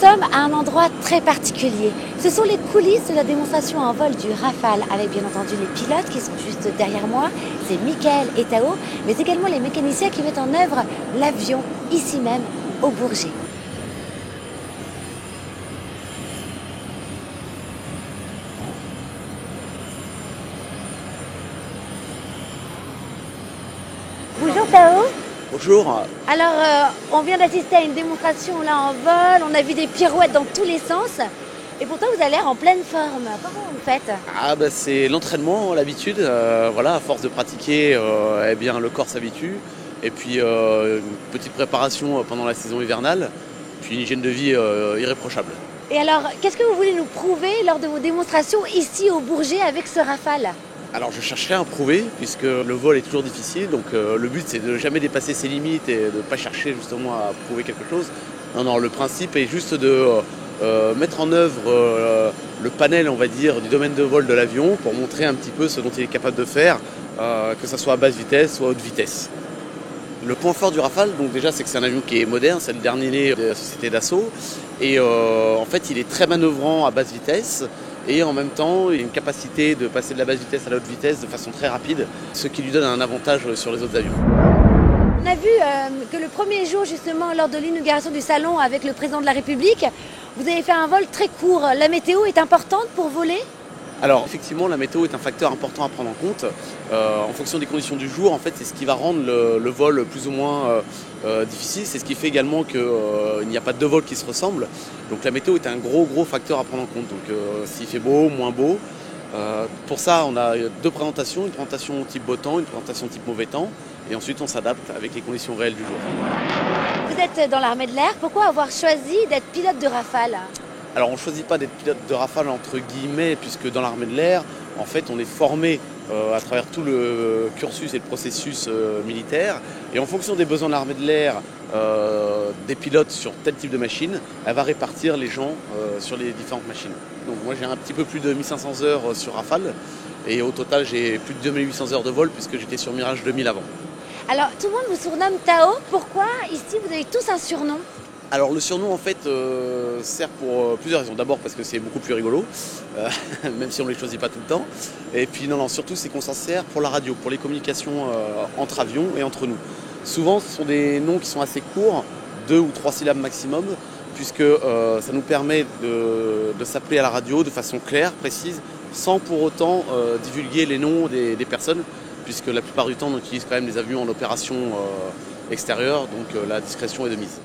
sommes à un endroit très particulier. Ce sont les coulisses de la démonstration en vol du Rafale, avec bien entendu les pilotes qui sont juste derrière moi. C'est Mickaël et Tao, mais également les mécaniciens qui mettent en œuvre l'avion, ici même, au Bourget. Bonjour Tao. Bonjour. Alors, on vient d'assister à une démonstration là en vol, on a vu des pirouettes dans tous les sens. Et pourtant, vous avez l'air en pleine forme. Comment vous faites? C'est l'entraînement, l'habitude. Voilà, à force de pratiquer, eh bien, le corps s'habitue. Et puis, une petite préparation pendant la saison hivernale. Puis une hygiène de vie irréprochable. Et alors, qu'est-ce que vous voulez nous prouver lors de vos démonstrations ici au Bourget avec ce Rafale? Alors, je chercherai à prouver, puisque le vol est toujours difficile. Donc, le but, c'est de ne jamais dépasser ses limites et de ne pas chercher justement à prouver quelque chose. Non, le principe est juste de mettre en œuvre le panel, on va dire, du domaine de vol de l'avion pour montrer un petit peu ce dont il est capable de faire, que ce soit à basse vitesse ou à haute vitesse. Le point fort du Rafale, donc déjà, c'est que c'est un avion qui est moderne, c'est le dernier né de la société Dassault. Et en fait, il est très manœuvrant à basse vitesse. Et en même temps, il a une capacité de passer de la basse vitesse à la haute vitesse de façon très rapide, ce qui lui donne un avantage sur les autres avions. On a vu que le premier jour, justement, lors de l'inauguration du salon avec le président de la République, vous avez fait un vol très court. La météo est importante pour voler? Alors effectivement, la météo est un facteur important à prendre en compte. En fonction des conditions du jour, en fait, c'est ce qui va rendre le vol plus ou moins difficile. C'est ce qui fait également qu'il n'y a pas deux vols qui se ressemblent. Donc la météo est un gros facteur à prendre en compte. Donc s'il fait beau, moins beau. Pour ça, on a deux présentations, une présentation type beau temps, une présentation type mauvais temps. Et ensuite, on s'adapte avec les conditions réelles du jour. Vous êtes dans l'armée de l'air. Pourquoi avoir choisi d'être pilote de Rafale? Alors on ne choisit pas d'être pilote de Rafale entre guillemets, puisque dans l'armée de l'air, en fait, on est formé à travers tout le cursus et le processus militaire. Et en fonction des besoins de l'armée de l'air, des pilotes sur tel type de machine, elle va répartir les gens sur les différentes machines. Donc moi j'ai un petit peu plus de 1500 heures sur Rafale. Et au total, j'ai plus de 2800 heures de vol puisque j'étais sur Mirage 2000 avant. Alors, tout le monde vous surnomme Tao. Pourquoi ici vous avez tous un surnom? Alors le surnom en fait sert pour plusieurs raisons. D'abord parce que c'est beaucoup plus rigolo, même si on ne les choisit pas tout le temps. Et puis surtout c'est qu'on s'en sert pour la radio, pour les communications entre avions et entre nous. Souvent ce sont des noms qui sont assez courts, 2 ou 3 syllabes maximum, puisque ça nous permet de s'appeler à la radio de façon claire, précise, sans pour autant divulguer les noms des personnes, puisque la plupart du temps on utilise quand même des avions en opération extérieure, donc la discrétion est de mise.